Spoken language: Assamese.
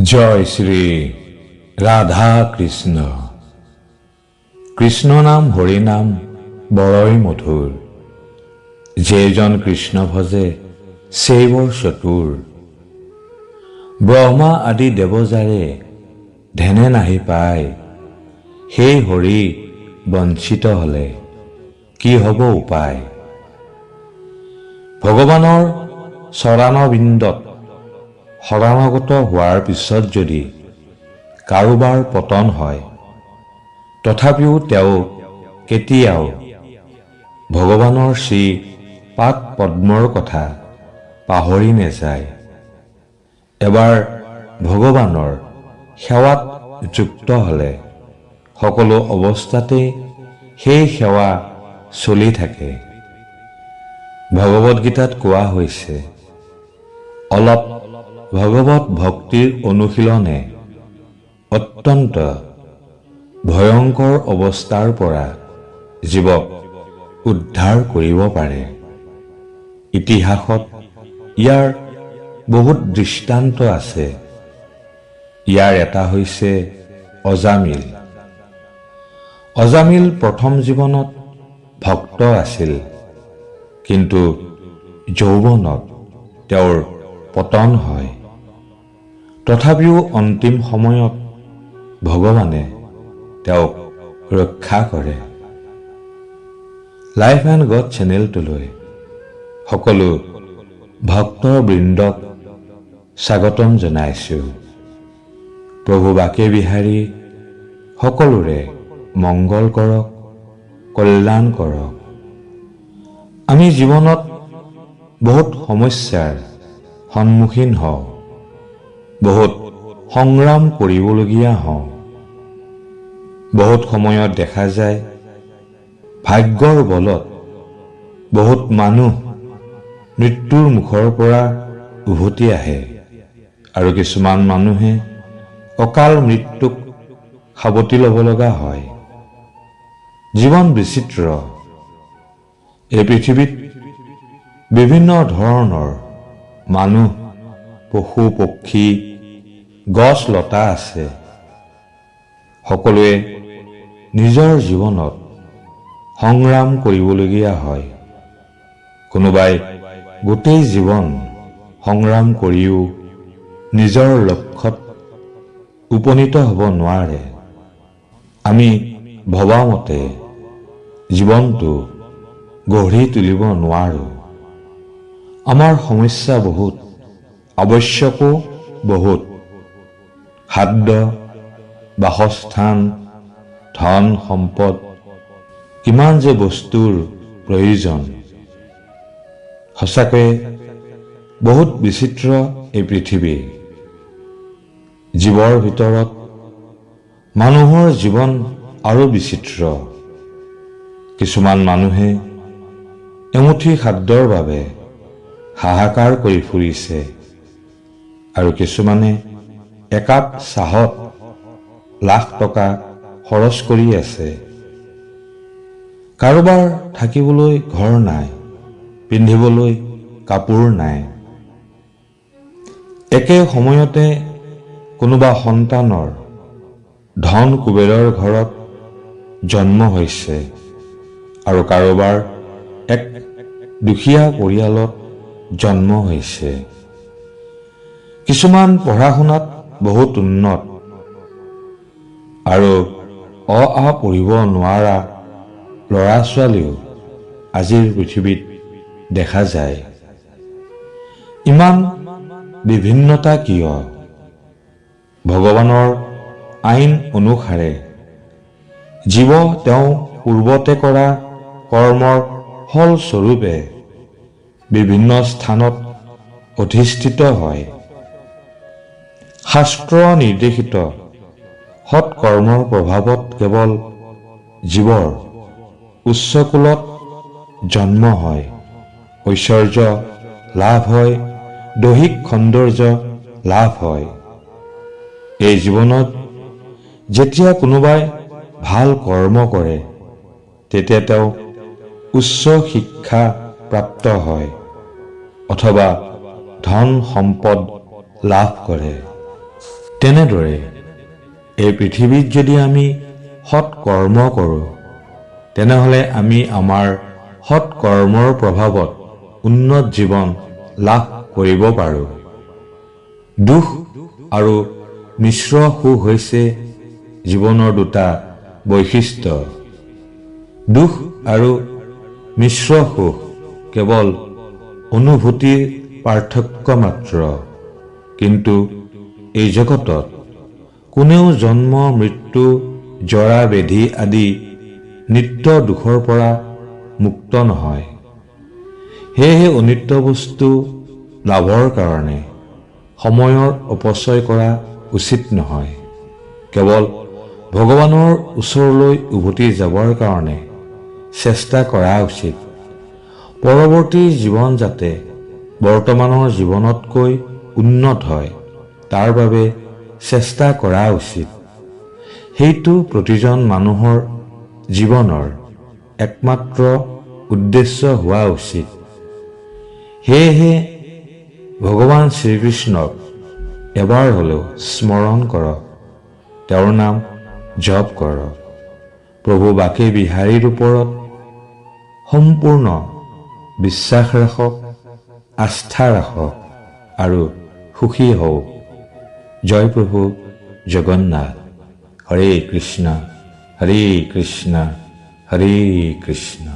জয় শ্ৰী ৰাধা কৃষ্ণ। কৃষ্ণ নাম হৰি নাম বৰই মধুৰ, যেজন কৃষ্ণ ভজে সেইবৰ চতুৰ। ব্ৰহ্মা আদি দেৱযাৰে ধেনে নাহি পায়, সেই হৰি বঞ্চিত হলে কি হব উপায়। ভগৱানৰ চৰণবিন্দত শৰণাগত হোৱাৰ পিছত যদি কাৰোবাৰ পতন হয়, তথাপিও তেওঁ কেতিয়াও ভগৱানৰ শ্ৰী পাদ পদ্মৰ কথা পাহৰি নেযায়। এবাৰ ভগৱানৰ সেৱাত যুক্ত হলে সকলো অৱস্থাতে সেই সেৱা চলি থাকে। ভগৱদ গীতাত কোৱা হৈছে, অলপ ভগৱত ভক্তিৰ অনুশীলনে অত্যন্ত ভয়ংকৰ অৱস্থাৰ পৰা জীৱক উদ্ধাৰ কৰিব পাৰে। ইতিহাসত ইয়াৰ বহুত দৃষ্টান্ত আছে। ইয়াৰ এটা হৈছে অজামিল। অজামিল প্ৰথম জীৱনত ভক্ত আছিল, কিন্তু যৌৱনত তেওঁৰ পতন হয়। তথাপিও অন্তিম সময়ত ভগৱানে তেওঁক ৰক্ষা কৰে। লাইফ এণ্ড গড চেনেলটোলৈ সকলো ভক্তবৃন্দক স্বাগতম জনাইছোঁ। প্ৰভু বাকে বিহাৰী সকলোৰে মংগল কৰক, কল্যাণ কৰক। আমি জীৱনত বহুত সমস্যাৰ সন্মুখীন হওঁ, বহুত সংগ্ৰাম কৰিবলগীয়া হওঁ। বহুত সময়ত দেখা যায় ভাগ্যৰ বলত বহুত মানুহ মৃত্যুৰ মুখৰ পৰা উভতি আহে, আৰু কিছুমান মানুহে অকাল মৃত্যুক সাৱটি ল'ব লগা হয়। জীৱন বিচিত্ৰ। এই পৃথিৱীত বিভিন্ন ধৰণৰ মানুহ, পশু পক্ষী, গছ লতা আছে। সকলোৱে নিজৰ জীৱনত সংগ্ৰাম কৰিবলগীয়া হয়। কোনোবাই গোটেই জীৱন সংগ্ৰাম কৰিও নিজৰ লক্ষ্যত উপনীত হ'ব নোৱাৰে। আমি ভবামতে জীৱনটো গঢ়ি তুলিব নোৱাৰোঁ। আমাৰ সমস্যা বহুত, আৱশ্যকো বহুত। খাদ্য, বাসস্থান, ধন সম্পদ, কিমান যে বস্তুৰ প্ৰয়োজন। সঁচাকৈ বহুত বিচিত্ৰ এই পৃথিৱী। জীৱৰ ভিতৰত মানুহৰ জীৱন আৰু বিচিত্ৰ। কিছুমান মানুহে এমুঠি খাদ্যৰ বাবে হাহাকাৰ কৰি ফুৰিছে, আৰু কিছুমানে একাপ চাহত লাখ টকা খৰচ কৰি আছে। কাৰোবাৰ থাকিবলৈ ঘৰ নাই, পিন্ধিবলৈ কাপোৰ নাই। একে সময়তে কোনোবা সন্তানৰ ধন কুবেৰৰ ঘৰত জন্ম হৈছে, আৰু কাৰোবাৰ এক দুখীয়া পৰিয়ালত জন্ম হৈছে। কিছুমান পঢ়া শুনাত বহুত উন্নত, আৰু অ-আ পঢ়িব নোৱাৰা ল'ৰা ছোৱালীও আজিৰ পৃথিৱীত দেখা যায়। ইমান বিভিন্নতা কিয়? ভগৱানৰ আইন অনুসাৰে জীৱ তেওঁ পূৰ্বতে কৰা কৰ্মৰ ফলস্বৰূপে বিভিন্ন স্থানত অধিষ্ঠিত হয়। শাস্ত্ৰ নিৰ্দেশিত সৎকৰ্মৰ প্ৰভাৱত কেৱল জীৱৰ উচ্চ কুলত জন্ম হয়, ঐশ্বৰ্য লাভ হয়, দৈহিক সৌন্দৰ্য লাভ হয়। এই জীৱনত যেতিয়া কোনোবাই ভাল কৰ্ম কৰে, তেতিয়া তেওঁ উচ্চ শিক্ষা প্ৰাপ্ত হয় অথবা ধন সম্পদ লাভ কৰে। তেনেদৰে এই পৃথিৱীত যদি আমি সৎ কৰ্ম কৰোঁ, তেনেহ'লে আমি আমাৰ সৎ কৰ্মৰ প্ৰভাৱত উন্নত জীৱন লাভ কৰিব পাৰোঁ। দুখ আৰু মিশ্ৰ সুখ হৈছে জীৱনৰ দুটা বৈশিষ্ট্য। দুখ আৰু মিশ্ৰ সুখ কেৱল অনুভূতিৰ পাৰ্থক্য মাত্ৰ। কিন্তু এই জগতত কোনেও জন্ম, মৃত্যু, জৰা, ব্যাধি আদি নিত্য দুখৰ পৰা মুক্ত নহয়। সেয়েহে অনিত্য বস্তু লাভৰ কাৰণে সময়ৰ অপচয় কৰা উচিত নহয়। কেৱল ভগৱানৰ ওচৰলৈ উভতি যাবৰ কাৰণে চেষ্টা কৰা উচিত। পৰৱৰ্তী জীৱন যাতে বৰ্তমানৰ জীৱনতকৈ উন্নত হয়, তাৰ বাবে চেষ্টা কৰা উচিত। সেইটো প্ৰতিজন মানুহৰ জীৱনৰ একমাত্ৰ উদ্দেশ্য হোৱা উচিত। সেয়েহে ভগৱান শ্ৰীকৃষ্ণক এবাৰ হ'লেও স্মৰণ কৰক, তেওঁৰ নাম জপ কৰক। প্ৰভু বাকে বিহাৰীৰ ওপৰত সম্পূৰ্ণ বিশ্বাস ৰাখক, আস্থা ৰাখক আৰু সুখী হওক। জয় প্ৰভু জগন্নাথ। হৰে কৃষ্ণ হৰে কৃষ্ণ হৰে কৃষ্ণ।